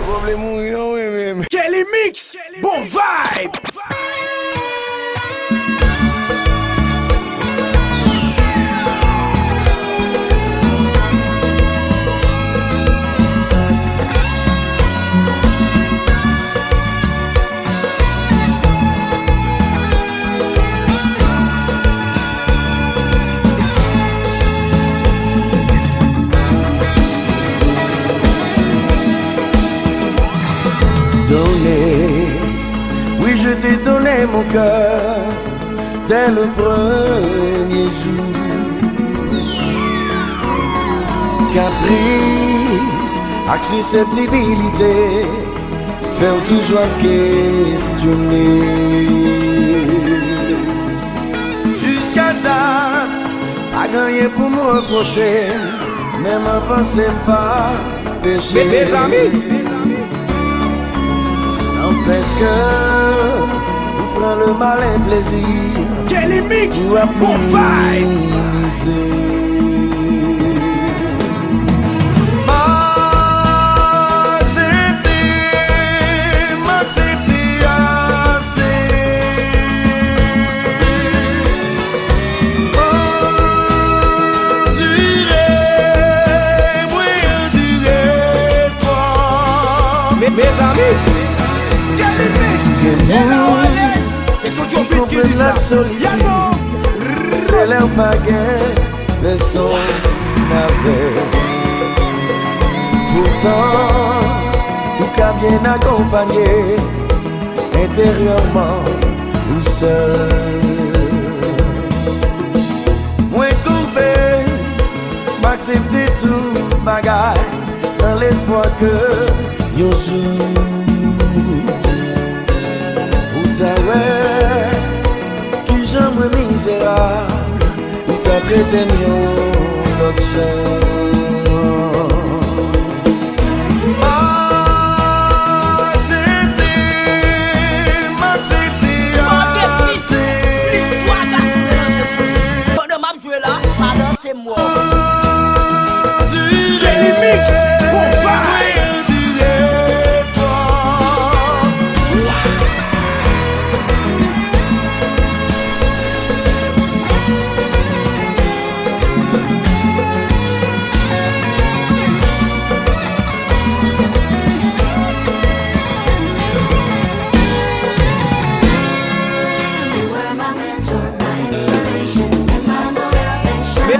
Problème mouillon, même. Kelly Mix, bon vibe. Oui, je t'ai donné mon cœur dès le premier jour. Caprice, avec susceptibilité, faire toujours questionner. Jusqu'à date, pas gagné pour me reprocher, même en pensée pas péché. Mes amis. Parce que vous prenez le malin plaisir. Kelly Mix, bon vibe. M'accepter assez. Endurer toi. Mes amis. Qui comprennent la solitude, c'est leur baguette, personne n'avait. Pourtant, nous qu'a bien accompagné, intérieurement ou seul. Moi coupé, m'accepter tout bagaille, dans l'espoir que yon jour. Qui j'aime misérable, ou t'as traité mieux l'autre m'accepter assez. Pendant ma jouer là, pardon c'est moi. Kelly Mix, bon vibe.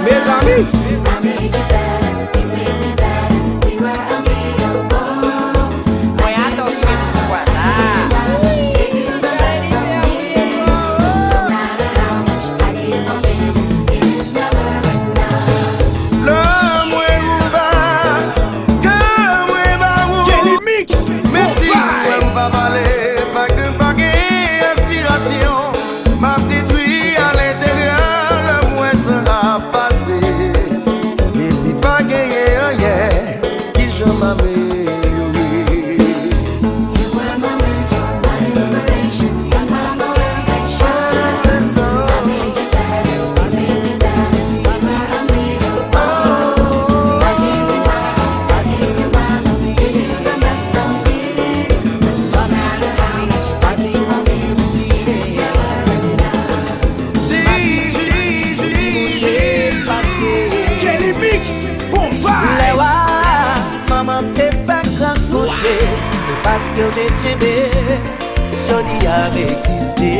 Mes amis. Parce que t'es aimé, joli a existé.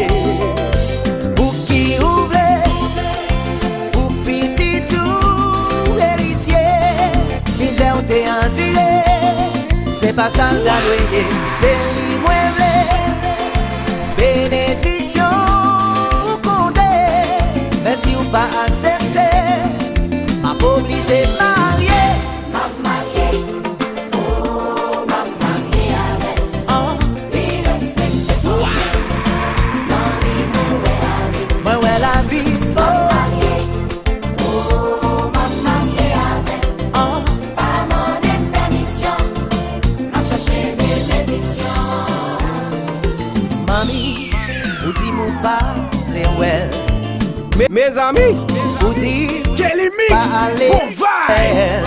Pour qui ouvre, pour petit tout héritier, misère t'es enduré, c'est pas ça la doyer, c'est l'immuable. Bénédiction comptée, mais si ou pas accepté, m'a pas obligé marier. Mes amis, Kelly Mix, bon vibe.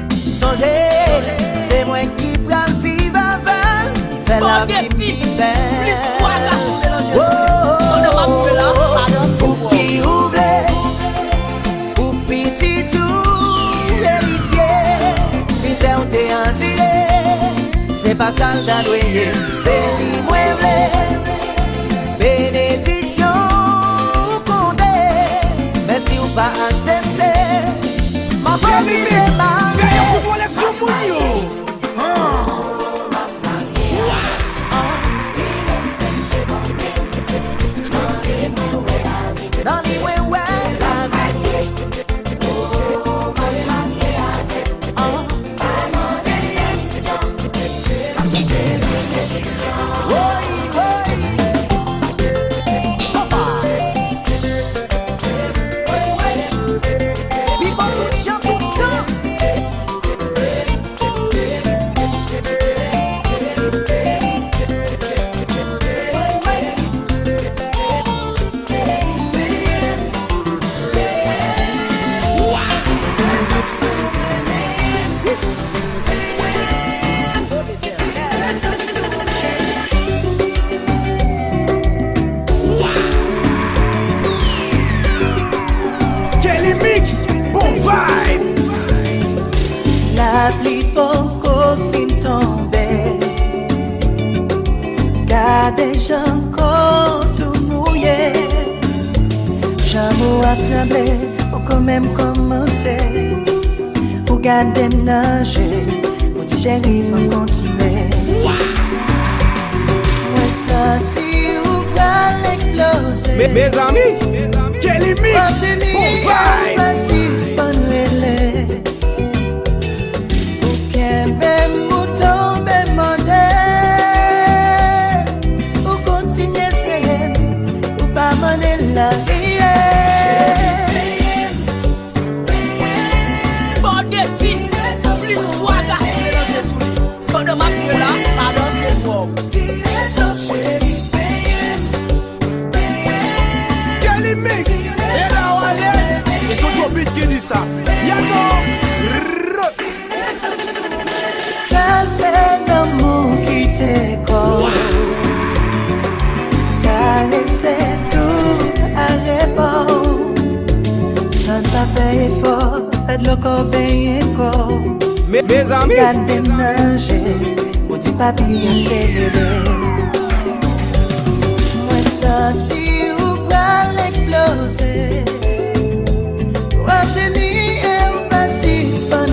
Songez, c'est moi qui Bon défi, plus toi qu'à se mélanger sous lui. Pendant ma joué là, pardon c'est moi. Qui ouvre, ou petit tout héritier, misère ou t'es entier, c'est pas ça le dadoué, c'est lui mueble, bénédiction ou condé, mais si ou pas accepté, ma famille c'est ma Veille pour toi les sous-mounions. dans les ouais Kelly Mix, bon vibe. la pluie beaucoup fin tomber, car déjà encore tout mouillé, j'amour à trembler, pour quand même commencer, pour garder nager, pour dire chérie, faut continuer. Moi senti ou pas l'exploser. Mes amis, Kelly Mix, bon vibe. La vie Bon défi, plus toi qu'à se mélanger sous lui. Pendant ma joué là, pardon c'est moi. Kelly Mix, et là on est. Et son job beat qui dit ça. Yano. ça fait l'amour qui t'écoute, caresser tout à répondre, ça t'a fait effort, fait de l'eau bien effort. Mes amis, Garde déménager, pour dire papi à célérer. Moi senti ou pas l'exploser, ou génie et ou pas suspendre.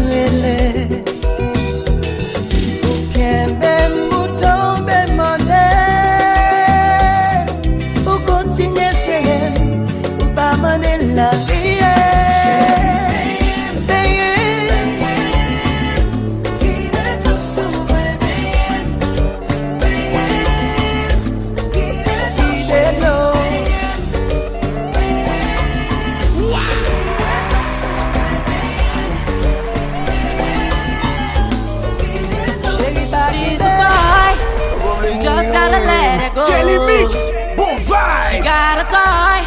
Ou qu'un mouton ben modèle, ou continuer serré, ou pas mener la vie. Just gotta let it go. Kelly Mix, bon She vibe. gotta die.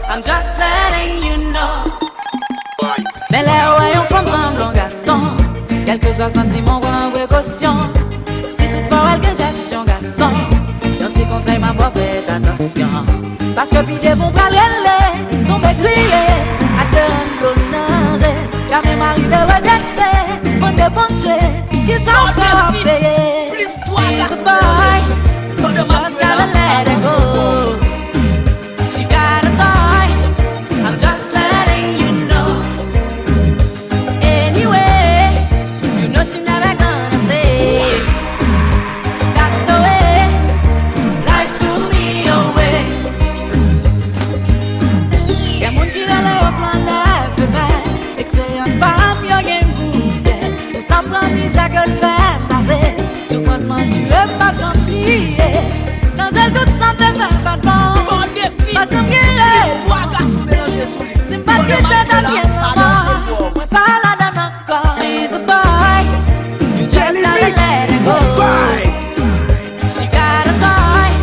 I'm just letting you know. Mais là où on prend ensemble, garçon. Quel que soit sentiment ou en précaution. Si toutefois elle gagne gestion, garçon. Yon petit conseil m'a pas fait attention. Parce que puis des bons parler, non mais crier. À te l'honneur, car même arrivé à regretter. Mon débonché, qui s'en fait payer. Plus toi qu'à She's se a boy. Pendant ma Just joué là, gotta let it go. She gotta die. I'm just letting you know. Anyway, you know she never gonna stay. That's the way life threw me away. Y'a moun ki rele yo flan life fait belle. Expérience pas mieux gen gouffe. Ou sa pran misère que le fait passer. Souffrance man tu veux pas t'oublier. Dans elle tout semble faire pas de bon. bon défi, Pas t'en guérir. toi qu'à se mélanger sous lui. C'est pas que t'as bien maman. Moi pas là dans notre corps. She's a boy. You just Kelly gotta Mix, let it bon go. vibe. She gotta die.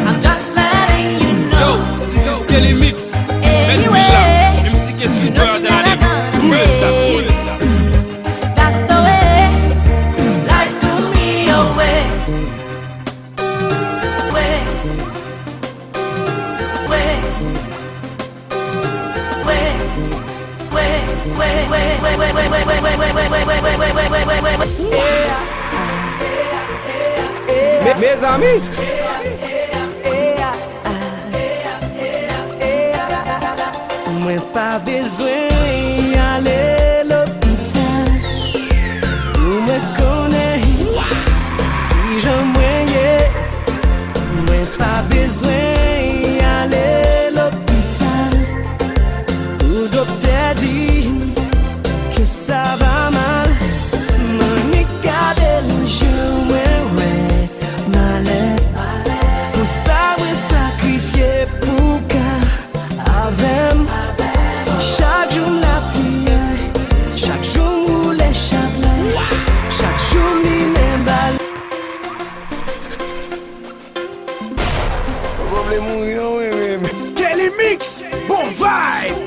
I'm just letting you know. Yo, this is Kelly Mix. Anyway, MC qu'est-ce you que know tu she peux never gonna Roule ça, stay. roule ça. That's the way Mes amis, Mwen pa bezwen ale l'hopital. Mwen konen ki jan mwen ye. Mwen pa bezwen ale l'hopital. Ou dokter di ke sa va mal. Mwen kade l'jou mwen wè malet. Pou sa mwen sakrifye pou ka avem. Chaque jour la prière, chaque jour les châtelets, chaque jour les balles. Kelly Mix, bon vibe.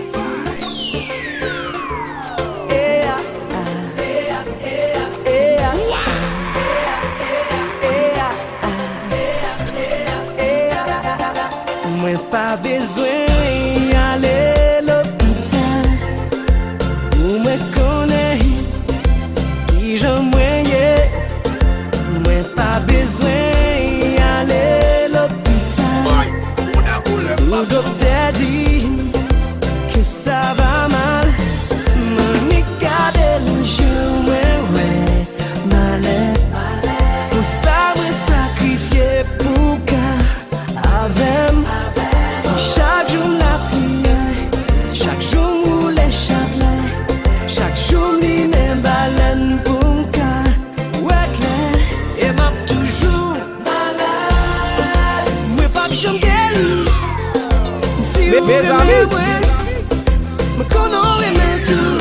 Mwen pa bezwen ale l'hopital. Ou mwen konen ki jan mwen ye. Mwen pa bezwen ale l'hopital. Ou dokter di ke sa va mal. Mwen kade l'jou mwen wè malet. Pou sa mwen sakrifye pou ka avem. Chaque jour la prière, chaque jour les châtelets, chaque jour li men balen pou m'ka ouais clair. Et m'a toujours malade. Mwen pa b'jam geli. Si ou Mes amis. me konon remel tout.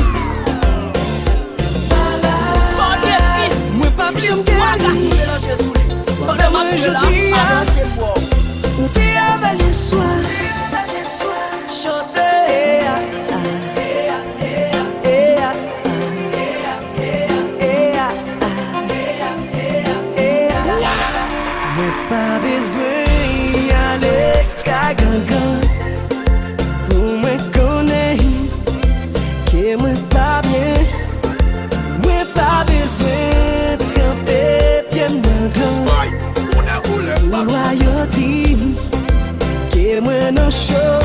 Mwen pa b'jam geli. Mwen jodi ou te avale soir. Mwen pa bezwen ale ka gangan. Pou mwen konen ke mwen pa bien. Mwen pa bezwen trempe bien nan gan. Ou yo di ke mwen nan show.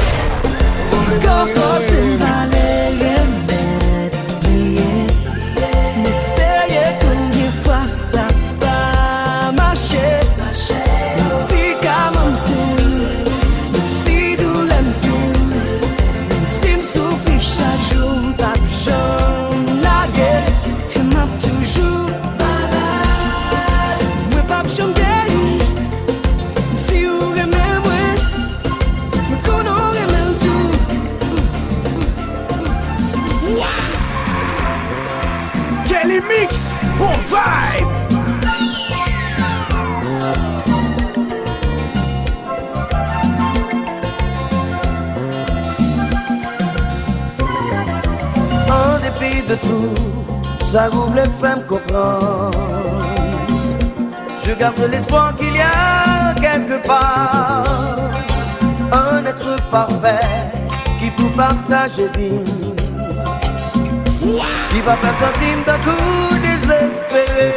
Kon fose vale remet pliye. M'eseye konye fwa sa pa mache. Si kaman mse, si doule mse. Si m'soufri chak jou m'pap jan lage. E m'ap toujou malade. Mwen pap jan geri. Si ou remen mwen, mwen konon remen tout. Kelly Mix, bon vibe. En dépit de tout, ça voulait faire me comprendre. Je garde l'espoir qu'il y a quelque part un être parfait qui peut partager vie, qui va pas centime d'un coup désespéré.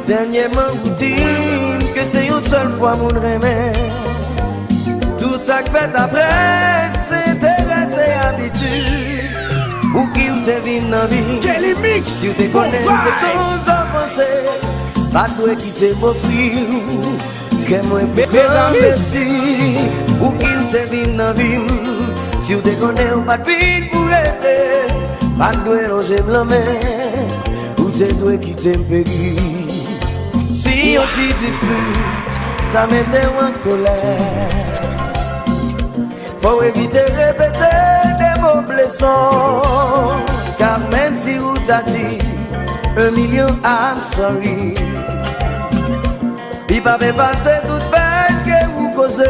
Dernièrement routine que c'est une seule fois mon remède. Tout ça que fait après, c'est habitude. Ou qui ou te vin dans vie. Kelly Mix, Si ou te bon connais, c'est vibe. ton avancé. Pas de qui te m'offrir. Que moi Mes amis. merci. Ou qui ou te vin dans vie. Si ou te connais, ou pas de vide pour aider. Pas de loger blâmer. Ou te dois quitter me périr. Si on t'y dispute, ça mettait en colère. Faut éviter de répéter des mots blessants. Car même si vous t'a dit 1 million, I'm sorry. Il va passer toute peine que vous causez.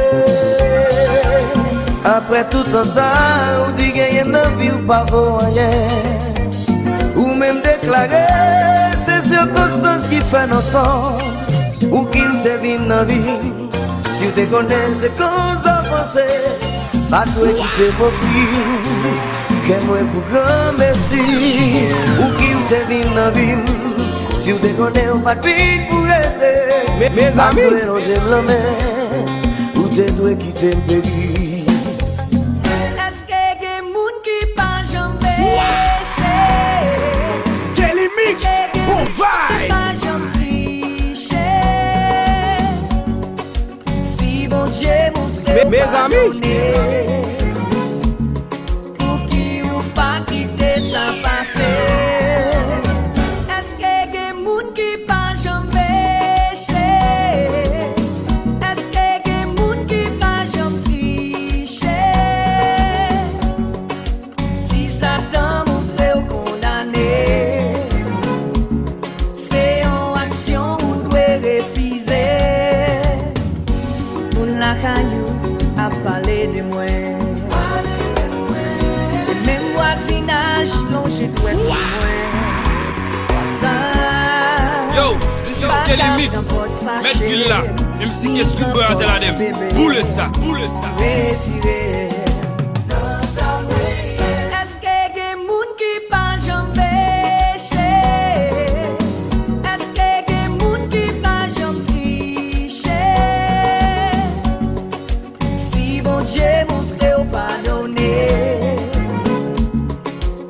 Après tout ça, vous dites qu'il y a une vie ou pas pour rien. Ou même déclarer ces circonstances qui font ensemble. Ou qui te vient dans la vie. Si vous te connaissez, c'est qu'on s'en pensait. Pas de qui te profite. Que moi pour grand merci. Ou qui te vin nan vim, si ou te konen ou pat vin pou rete. Mes amis. Pas dwe longe l'amè, ou te dwe kite m'pegi. Eske gen moun ki pa jam peche? Kelly Mix, bon vibe. Pa jam triche? Si bon Dieu montre Mes amis. pour qui ou pas quitter sa passé. Eske gen moun ki pa jam peche? Eske gen moun ki pa jam triche? Si Satan montre ou condamné, c'est en action ou doit refuser. Moun la caillou a parlé de moi. Et même voisinage longe doit être sur moi. Ça. Yo, this is Kelly Mix. Met Villa, MC Guest to Boy de la dem. Boule ça. Retiré. Eske gen moun ki pa jam peche? Eske gen moun ki pa jam triche? Si bon Dieu montre ou pardonné,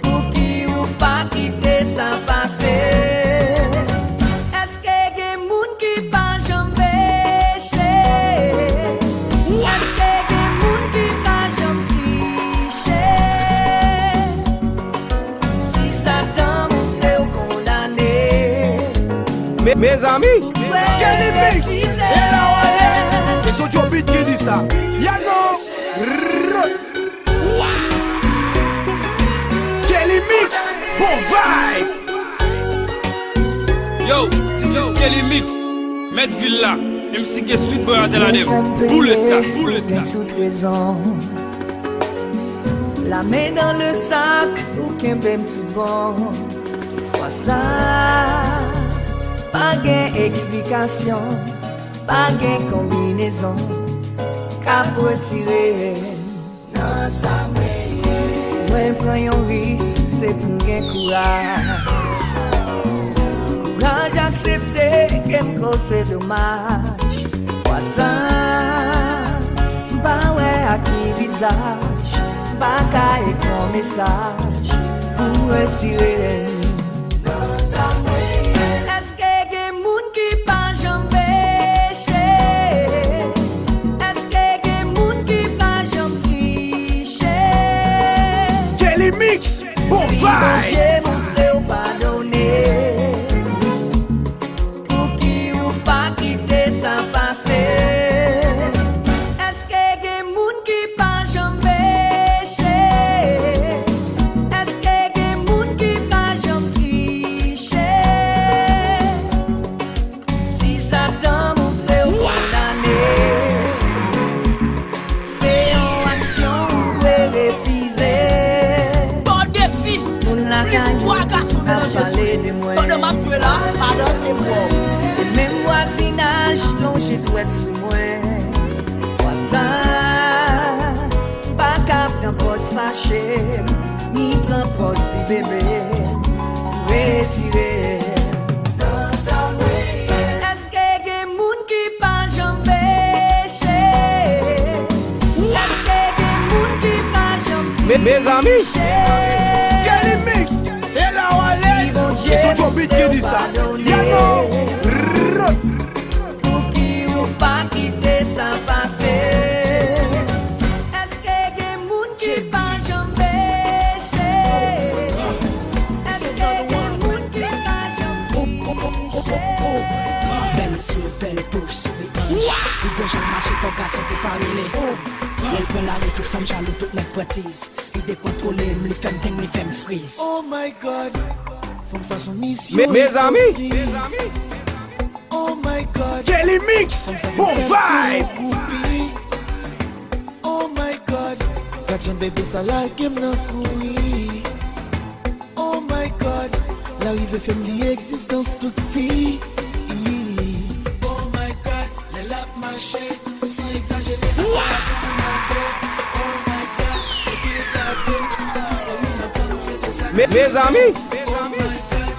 pour qui ou pas quitter sa passé. Eske gen moun ki pa jam peche? Eske gen moun ki pa jam triche? Si Satan montre ou condamné, Mes amis, Kelly Mix, et la Wallace, et son Joe Beat qui dit ça. Yano, Kelly Mix, bon vibe. Yo, this is Kelly Mix. Met Villa, MC Guest to Boy de la dem. Boule ça. Sous trésor, la main dans le sac, ou qu'un bème tout bon. Fois ça, pas gain explication, pas gain combinaison, qu'à retirer. Non, ça si moi prends un risque, c'est pour gain courage. Courage accepter qu'elle me cause dommage. Fois ça, pas ouais à qui visage, pas qu'à un message pour retirer. Eske gen moun ki pa jam peche? Eske gen moun ki pa jam triche? Kelly Mix, bon Si bon vibe. Dieu montre ou pardonné, pour qui ou pas quitter sa passé. Eske gen moun ki pa jam peche? Eske gen moun ki pa jam triche? Si Satan montre ou condamné, c'est en action ou doit refuser. Bon défi. Moun la Plus caillou toi garçon de a la parlé de Jésus. moi. Pendant ma joué là, pardon c'est moi. Et même voisinage longe doit être sur moi. Fois ça, pas cap dans poste fâché, ni prend poste du bébé, retiré. Eske gen moun ki pa jam peche? Eske gen moun ki pa jam Mes amis, triche? Kelly Mix, et la Wallace, et son Joe Beat qui dit ça. Yano, Pour qui ou pas quitter sa passé. Eske gen moun ki pa jam peche? Eske gen moun ki pa jam triche? Belle sur belle bouche sur les hanches. Il gauche en marche, il faut gasser pour pas rouler. Il prend la rue, toute femme jaloux, toute les prêtises. Il décontrôle, les femmes dingues, les femmes frises. Oh my God, from sa son mission. mes amis, Oh my God, Kelly Mix, bon vibe. oh my God, Kajan bébé ça la game nan koui. Oh my God, la rive femme li existence toute fille. Oh my God, les lap marché sans exagérer. Oh my God, et puis le gardé, tout ça nous n'a pas Mes amis, Oh my God,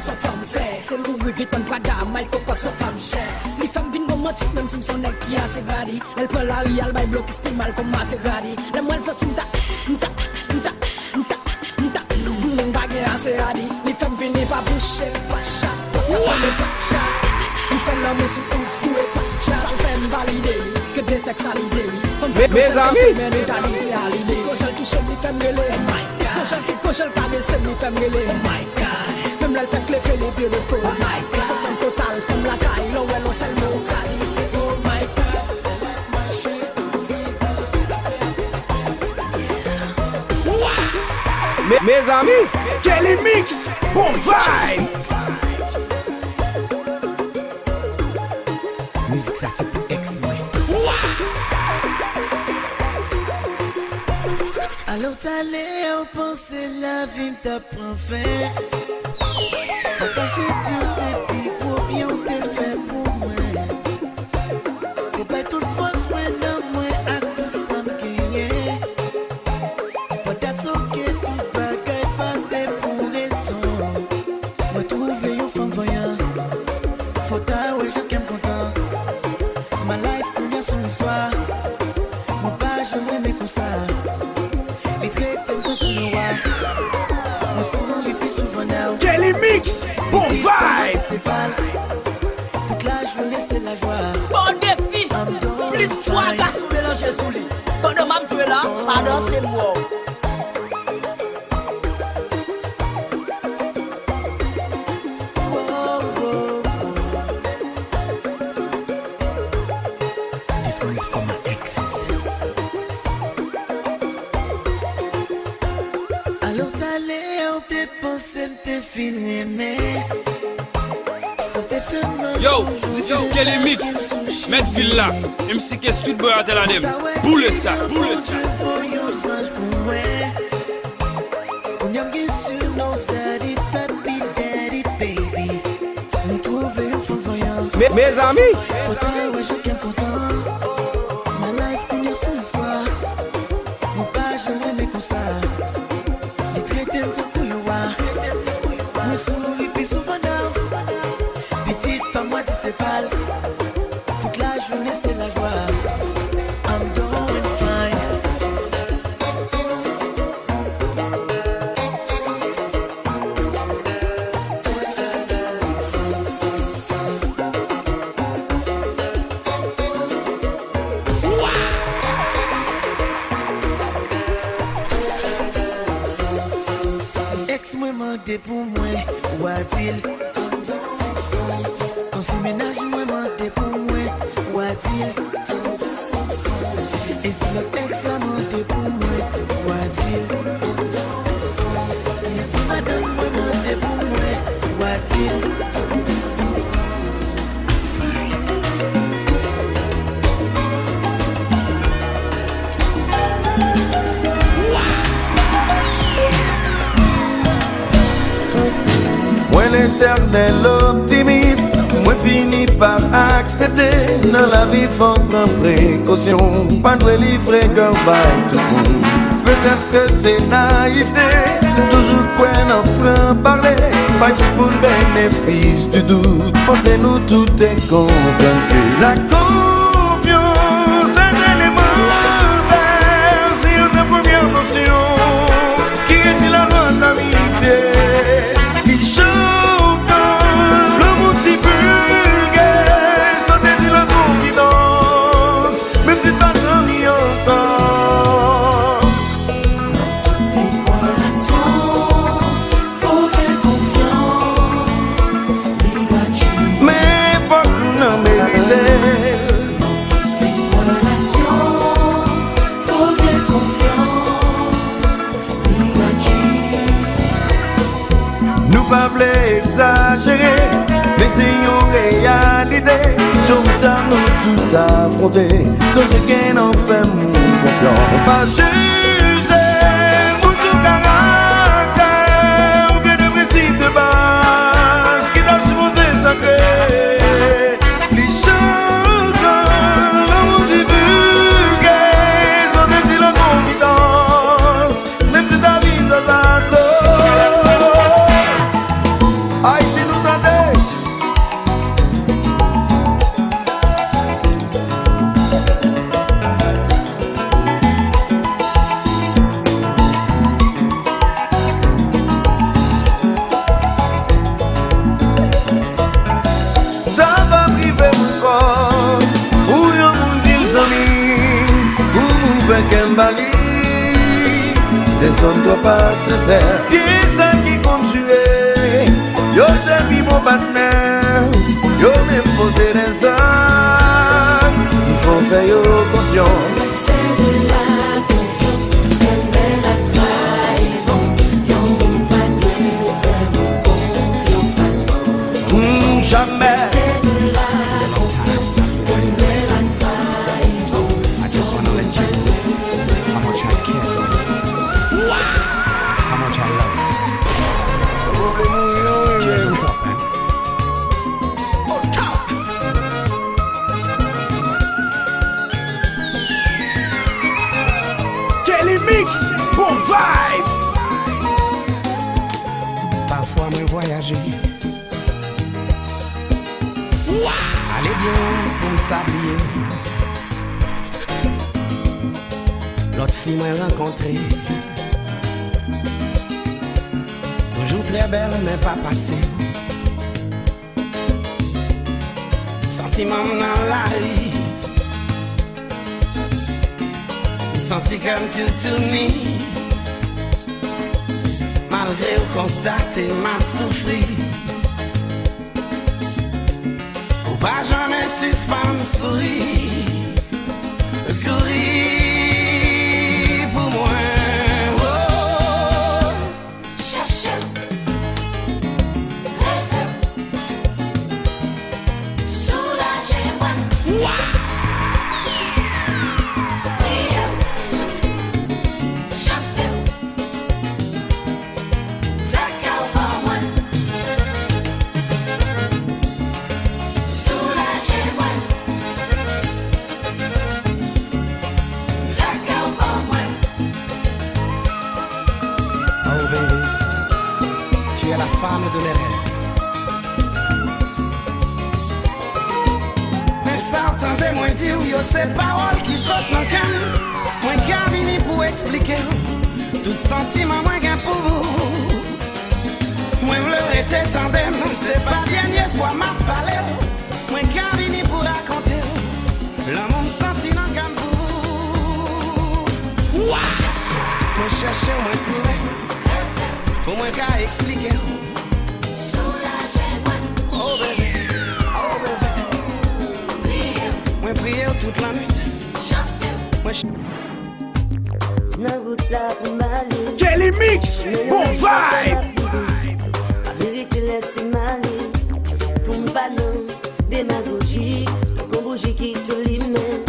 son femme fait. C'est Louis Vuitton Prada, Mike Coco son femme chère. Les femmes viennent romantiques, même si son nec qui a ses radis. Elle prend la rial, by bloc, qui mal comme Maserati. Les moelles sont les femmes viennent pas boucher, pas chat, pas chat. Ils font l'homme sous un fou et pas chat. Ça me fait valider que des sexes à l'idée. Mes amis, quand je touche, les femmes gueuler. Oh my god. Quand je caresse, les femmes gueuler. Oh my god. Même là, elle fait claquer les pieds de feu. Oh my god. Sauf un total, comme la caille, là où elle en sait le mot. Oh my god. mes amis, Kelly Mix, bon vibe. Musique ça c'est pour ex-moi. Alors t'allais en penser la vie t'apprend fait. Pas cacher tout c'est puis pour bien t'es fait pour moi. T'es pas toute force moi dans moi à tout ça m'gagne. But that's okay tout bagaille passé pour raison. Moi trouver une femme voyant. Faut ta ouais je qu'aime content. Ma life connaît son histoire. Mon pas jamais mais comme ça. Les traits t'aiment tout le roi. Moi souvent les plus souvent now. Kelly Mix, bon vibe. Toute la journée c'est la joie. Bon défi, plus 3 garçons mélangés sous lit. Pendant ma jouer là, pardon c'est moi. This one is for my exes. Alors t'allais en tes pensées t'es fini mais ça t'est fait mal. Yo, this is Kelly Mix. Medfield là, MC K Studio à la dem. Boule ça, boule ça. Mes amis, Ma life connaît son histoire. Mon pas jamais mais comme ça. Les traités de couilloua. Me souris puis souvent down. Petite pas moi tu sais pas. Toute la journée c'est la joie. I'm doing fine. Ex-moi menté pour moi, ou a-t-il? Quand c'est ménage, moi menté pour moi, ou a-t-il? Et si le ex l'a menté pour moi, ou a-t-il? Si madame moi menté pour moi, ou a-t-il? Moi l'éternel optimiste, moi fini par accepter. Dans la vie faut prendre précaution, pas de livrer comme bail tout court. Peut-être que c'est naïveté, toujours quoi n'en frein parler. Pas du bon bénéfice du doute, pensez-nous tout est compris. La confiance est un élément élémentaire, c'est une première notion qui régit la loi de l'amitié. Exagérer, mais c'est une réalité. Tout à nous tout affronter, donc j'ai qu'un en fait mon confiance. Pas juger, pour tout caractère, ou bien de principe de base, qui doit supposer sacré. Les chantants, l'amour divulgué, sont des la confidence, même si ta vie dans la I see laisse-toi pas sincère. Qui ça qui compte tuer? Yo servi mon partenaire, yo même posé des âmes. Il faut faire yo confiance. C'est de la confiance, on met la trahison. Yon pas Dieu, faire confiance à son. Jamais. C'est de la confiance, on met la trahison. I just wanna let you know how much I care for you. How much I love you. Cheers on top, man. Kelly Mix, bon vibe. Parfois moi voyager. Allez bien pour me s'habiller. L'autre fille m'a rencontré. Toujours très belle mais pas passée. Sentiment dans la vie. Senti comme tout uni. Malgré ou constater m'a souffri. Ou pas jamais suspendre sourire. Courir pour moi. Oh. Cherchez, rêvez, soulagez-moi. Priez, chantez, faites pour moi. Soulagez-moi. Faites pour moi. Oh baby, tu es la femme de mes rêves. Mais ça entendez-moi dire, yo ces paroles qui sortent dans le cœur. Moi qui a venu pour expliquer tout sentiment moi gain pour vous. Moi v'leur était tandem, c'est pas dernière fois m'a parlé. Moi qui a venu pour raconter l'amour me senti dans gain pour vous. Moi chercher, moi trouver. Pour moi qu'à expliquer. Soulagez-moi. Oh baby, oh baby. Priez, Moi prier toute la nuit. chantez. Moi Nan route la pou m'aller. Kelly Mix, bon vibe. La vérité laisse m'aller. Pour m'pas non démagogie. Ton bougie qui te l'imène.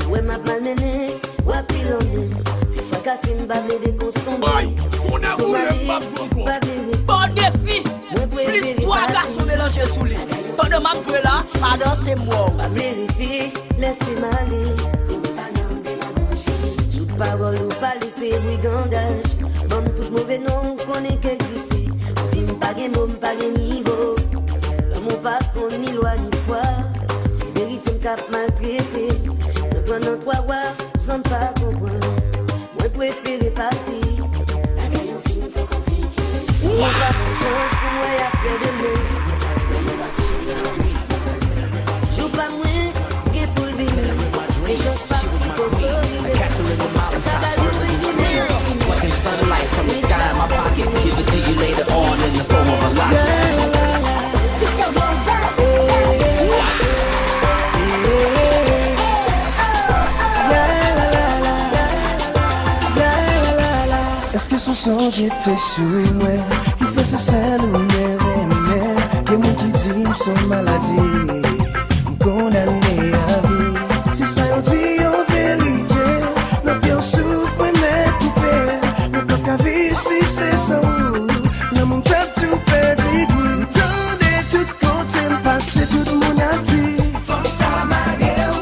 Ouais m'a malmené, ouais pilonné. Puis fracassé m'bavle de constomber. Ton mari, pas vérité. Bon défi. Plus trois garçons mélangés sous lui. Pendant ma jouer là, pardon c'est moi. La vérité laisse m'aller. Toute parole ou pas laisser brigandage. Bon tout mauvais nom qu'on est qu'exister. On dit m'pas gen nom, m'pas gen niveau. L'amour pas qu'on ni loi ni foi. C'est vérité m'cap maltraité. Pendant 3 mois, sans pas comprendre. Moi préféré partir. La gagne en film trop compliqué. Moi pas de chance pour moi après demain. Joue pas moins, get pour le vivre. C'est juste pas pour le Castle in the mountaintops, words and dreams. Plucking sunlight from the sky in my pocket. Give it to you later on in the form of a locket. Put your hands up. Est-ce que son son j'étais sous moi? Il fait ce sel ou m'aimer. Et mon qui dit son maladie. Condamné à vie. Si ça y dit en vérité. Le pire souffre, mais m'être coupé. Mais pas qu'à vivre si c'est sans vous. Le monde tape tout perdu. Tendez tout côté, passer tout mon actif. Force à ma gueule.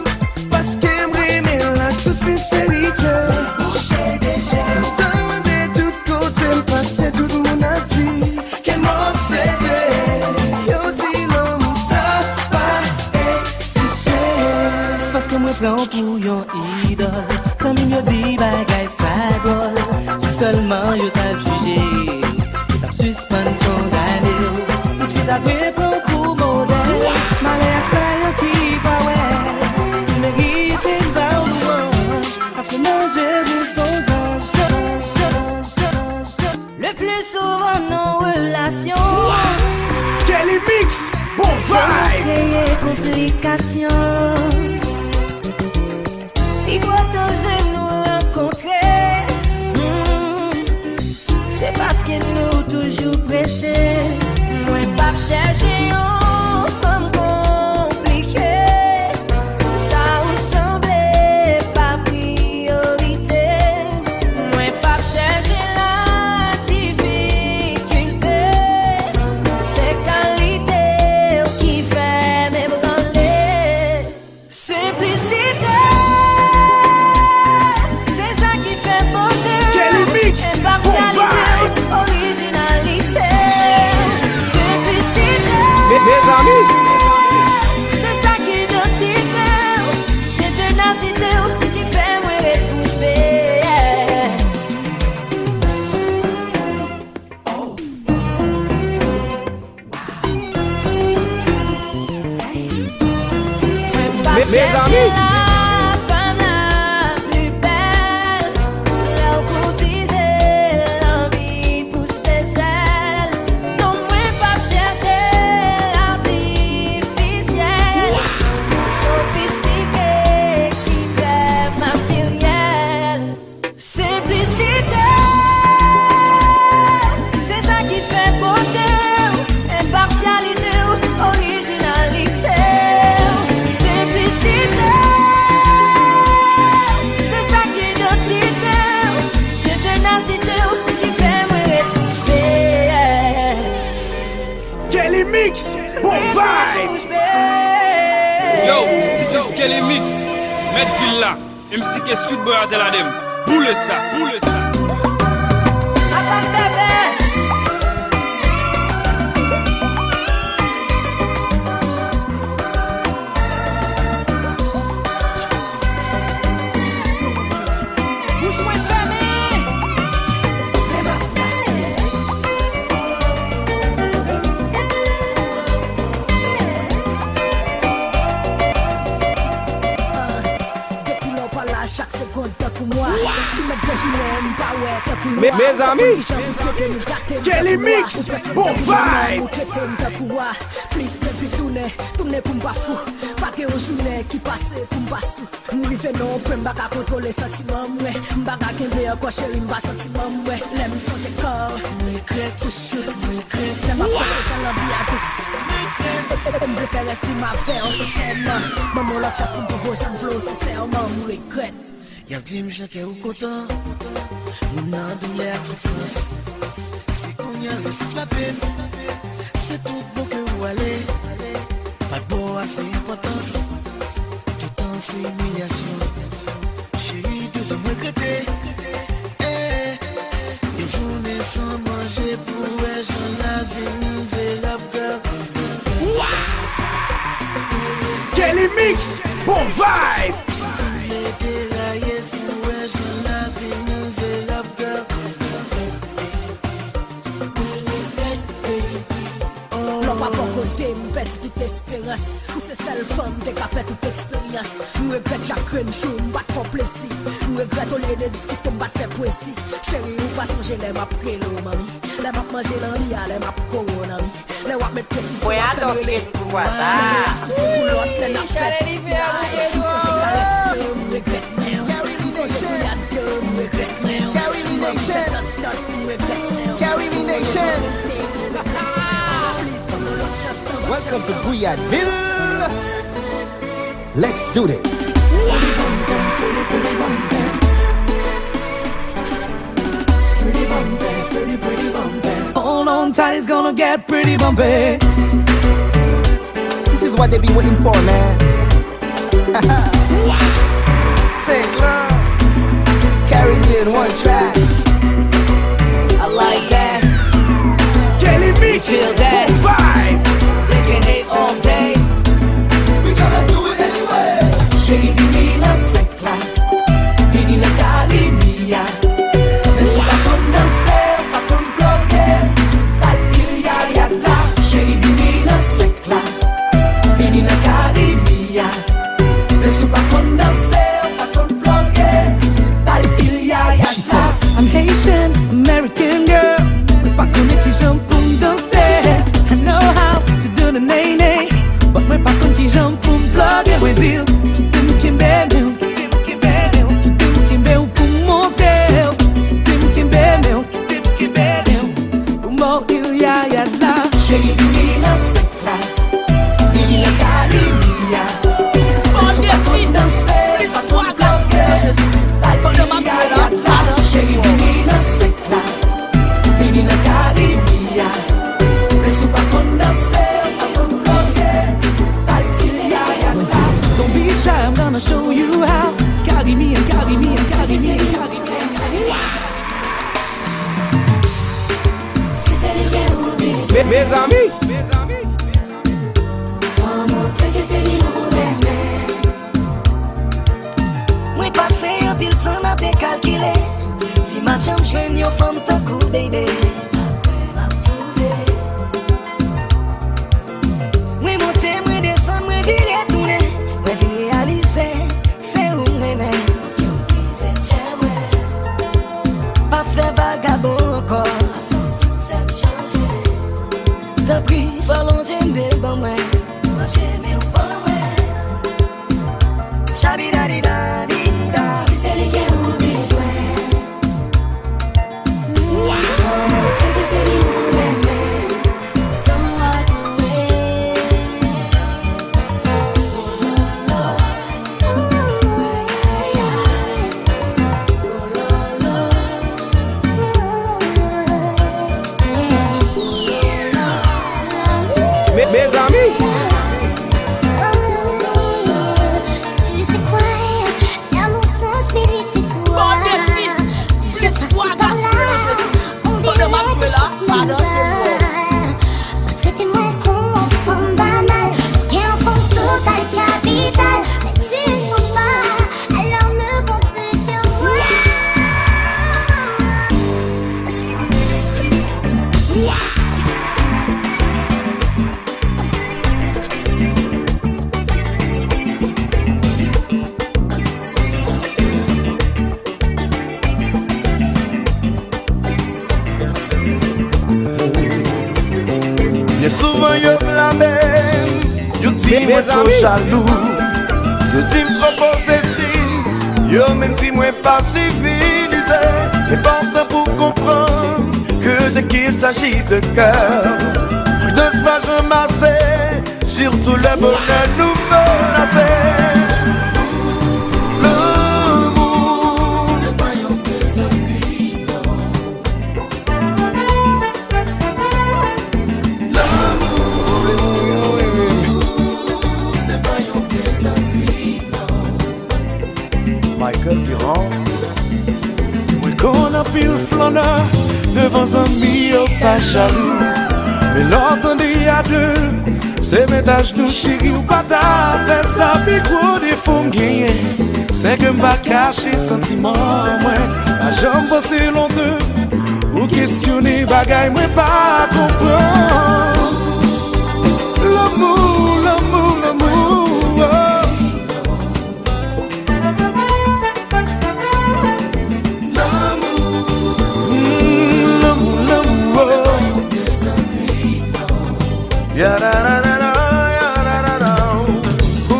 Parce que m'aimer la toute sincérité. Boucher des gemmes. Tendez tout côté, passer tout mon actif. Qu'elle m'obsédait. Yo dis l'homme, ça pas exister. Parce que moi prends pour yon idole. Tant mieux dit bagay sa gole. Si seulement yo t'a jugé, yo t'a suspend condamné. Tout de suite après prend pour modèle. Malé ak sa yo qui va ouais. Il mérite une va au louange. Parce que mon Dieu vous son ange. chercher une femme compliquée, ça ressemblait pas priorité. Moi pas chercher la difficulté, c'est qualité qui fait m'ébranler. Simplicité, c'est ça qui fait bonheur. Impartialité, originalité. Simplicité, Mes amis, c'est ça qui identité. C'est ténacité qui fait moi être bouche bée. mes amis. La femme la plus belle, là où courtiser l'envie pour ses ailes. Non, moi pas chercher l'artificiel, sophistiqué qui crève matériel. Simplicité, c'est ça qui fait beauté. Impartialité, originalité. Simplicité, c'est ça qui est identité. C'est ténacité qui fait moi être bouche bée. Kelly Mix, bon vibe. Bouche bée. Yo, this is Kelly Mix. Met Villa, MCK Studio de la dem. Boule ça, boule ça. Attends, bébé. Bouche moins fermée. Depuis l'on parle à chaque seconde, t'as pour moi. Ils mettent des gilets, pas ouais, t'as pour moi. Mes amis, Kelly Mix, bon vibe. Please, baby, tourne pour m'pas fou. Pas que on journée qui passe pour m'pas sou. M'rive non, prends m'baka contrôler sentiment, ouais. M'baka kembe encore chérie, m'bas sentiment, ouais. L'aime changer corps, regret, toujours, regret. C'est ma passion, j'en envie à tous. Me faire rester ma paix, on se sait, non. Maman, la chasse pour pouvoir j'en flow, sincèrement, regret. Y'a dit m'je que ou content, nous n'en douleur ak souffrance. C'est qu'on y a laissé flapper, c'est tout bon que vous allez. Pas de beau assez importance, tout temps c'est humiliation. Chérie, toujours me regretter. Des journées sans manger pour être j'en la vie misérable. Kelly Mix, bon vibe. L'on va pas côté, m'pète toute espérance. Ou c'est seule femme qui a fait toute expérience. M'regrette chacun jour, m'bat fort plaisir. M'regrette au lieu de discuter, m'bat fait précis. Chérie, ou pas manger les m'a prélo, mami. Les m'a manger l'enli, les m'a coronami. Les wap met précis. Foi adopté pour voir ça. Welcome to Bouillardville. Let's do this. Hold on tight, it's gonna get pretty bumpy. This is what they be waiting for, man. Sick love. Carry me in one track. I like that. Kelly Mix, Feel that. bon vibe. They can hate all day. We gonna do it anyway. Chérie, vini la secla, vini la calimia. Ne sois pas comme danser, pas comme bloquer. Pas qu'il y a là. Chérie, vini la secla, vini la calimia. Ne sois pas comme danser, pas comme bloquer. Pas qu'il y a là. I'm Haitian, American girl. Mais pas comme qui j'aime pour me danser. I know how to do the nay-nay. But mais pas comme qui j'aime pour me bloquer. Ouais, dire. Chérie, vini la secla. Tu sais quoi, l'amour s'inspire de toi. Tu sais quoi, on dit là, pardon, c'est moi. Traitez-moi comme un fond banal, qui est un fond total capital. Mais tu ne changes pas, alors ne compte plus sur moi. Bien souvent yo blâme, yo dis moi trop jaloux, yo dis me proposer si, yo même dis moi pas civilisé. L'important pour comprendre que dès qu'il s'agit de cœur, de se pas ramasser, surtout le bonheur nous menacer. L'amour, c'est pas une plaisanterie, non. Michael Durand. Moi qu'on a pile flâneur devant un amis au pas jaloux. Mais l'entendez à deux, c'est métage nous chéri ou pas ta fait ça puis quoi des faut gagner. C'est que m'a caché sentiment moi, pas jamais passé longtemps ou questionner bagaille moi pas comprendre. L'amour, l'amour, l'amour. Oh.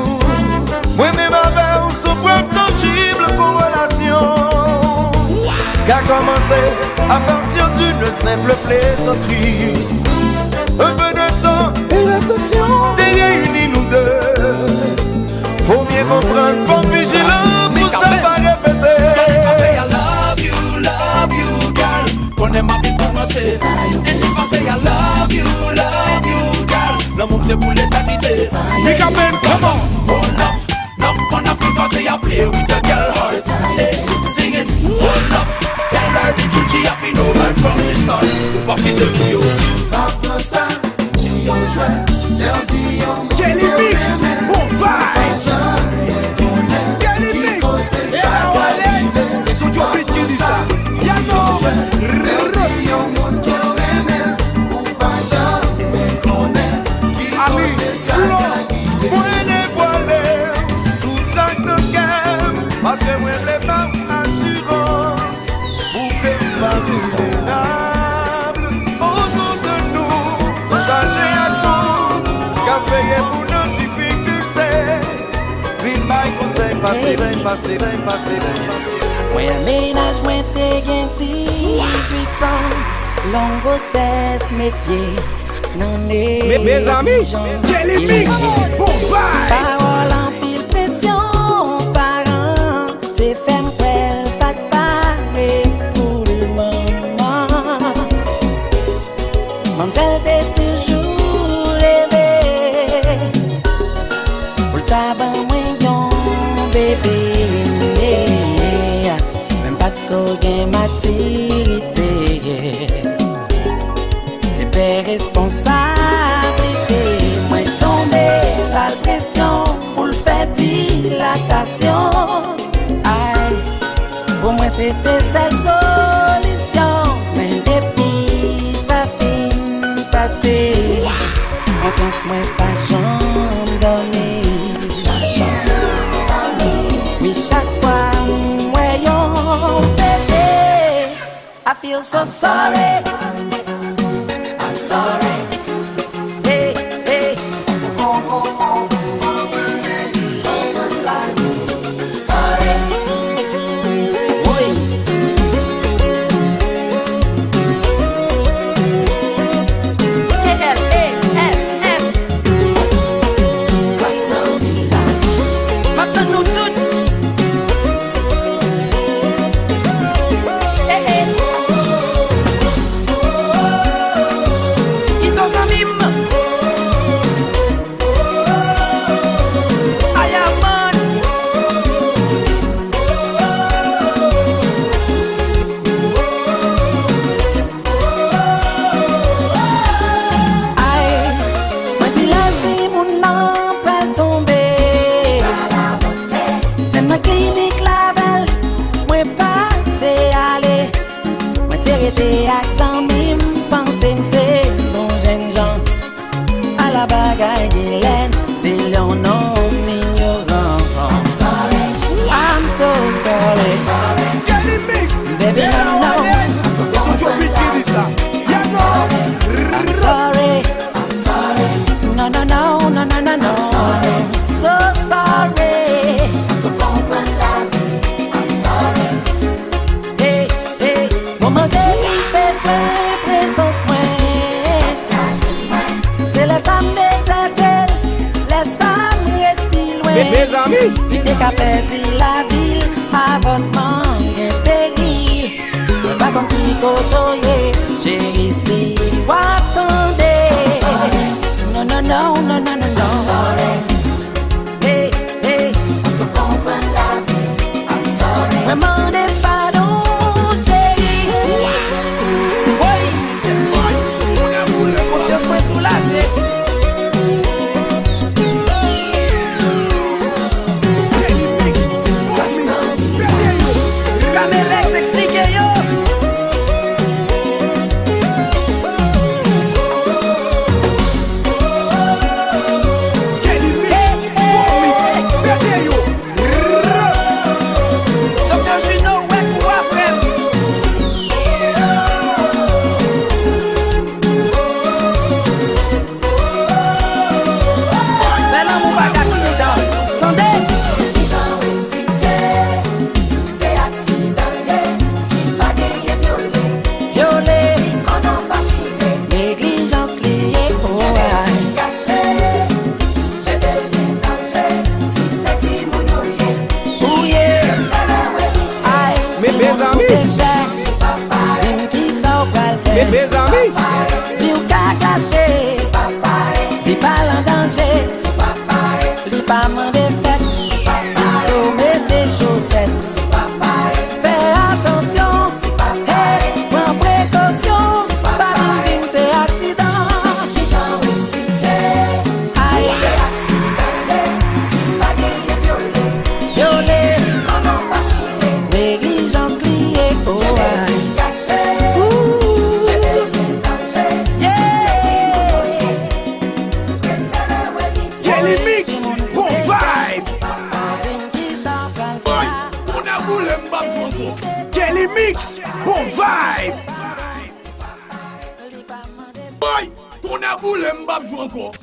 Moi-même avec ou sous preuve tangible corrélation qu'a commencé à partir d'une simple plaisanterie. Un peu de temps et l'attention des réunis nous deux. Faut bien comprendre, faut vigilant pour ça va répéter. I love you, girl. When them happy pour moi c'est and if I say I love you, girl. L'amour c'est pour l'éternité. Big up man, come on. Hold up, not gonna because say I play with the girl heart. Hey, sing it, hold up. Tell her the truth, she happy no man from the start. Ou pas quitter le yo. Papa ça, yo jouet, leur dit yo. Kelly Mix, bon vibe. Kelly Mix, et Alex, et so tu as fait qui dit ça. Yano, Ali, moi les voilés, tout ça que j'aime, parce que moi les femmes assurance, pour que pas vulnérable, autour de nous, changer à tout, qu'a fait pour nos difficultés, vite bail conseil passé. Moi un ménage, moi t'es gain 18 ans, longue grossesse, mes pieds. Mes amis, Kelly Mix, bon vibe. Parole en pile pression, parents, c'est fait m'quel pas de parler pour le moment. Mademoiselle t'es toujours rêvé, pour le tabac moi yon bébé, même pas de coquin maturité. Responsabilité, moi tomber par la pression pour le faire dilatation. Aïe, pour moi c'était cette solution, mais depuis ça finit passer. En sens moi pas chambre dormir, oui chaque fois moi yon bébé, I feel so sorry. Sorry, hey, hey, sorry, oui. K-L-A-S-S. Classe now, maintenant nous toutes. Hey, hey. bagay gilen, c'est l'on nom ignorant. I'm sorry, I'm so sorry. Kelly Mix. Baby, no, no. Eso yo vi que dice. I'm sorry, I'm sorry. No, no, no, no, no, no, no. So sorry. I'm sorry. Hey, hey, moment besoin présence moins. C'est les âmes des appels, les âmes être plus loin. Mes amis. Puis t'es qu'à perdre la ville avant de manquer péril. Pas comme qui côtoyer, chérie, si ou attendez. Non, non, non, non, non, non, non. Hey, hey, on peut comprendre la vie. I'm sorry. Vraiment des pardons, chérie. Oui, conscience moins soulagée. Camélex expliquez yo. Dr. Juno, ouais, pour après. C'est l'amour pas d'accident. Attendez. Violé, négligence liée au Mes amis. Mes amis. Vie ou ka caché, vie pas en danger, li pas mandé fête, pour mettre des chaussettes. Fais attention, hey, prends précaution, pas vim c'est accident. Aïe, violé, négligence liée au Kelly Mix. Bon vibe. Boy, on a voulu m'babjou encore. Kelly Mix. Bon vibe. Boy, on a voulu m'babjou encore.